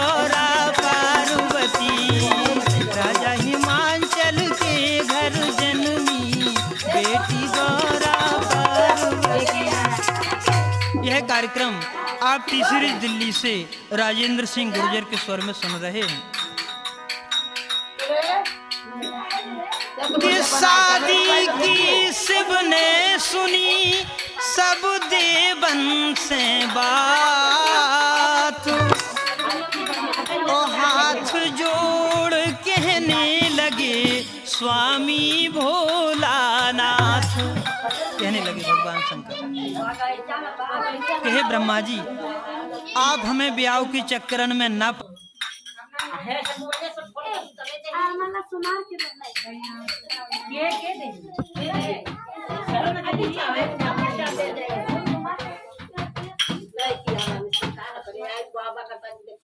गौरा पार्वती, राजा हिमांचल के घर जन्मी बेटी गौरा पार्वती। यह कार्यक्रम आप टी सीरीज दिल्ली से राजेंद्र सिंह गुर्जर के स्वर में सुन रहे हैं। कि शादी की शिव ने सुनी सब देवन से बात, ओ हाथ जोड़ कहने लगे स्वामी भोलानाथ। कहने लगे भगवान शंकर, कहे ब्रह्मा जी आप हमें ब्याह की चक्करन में न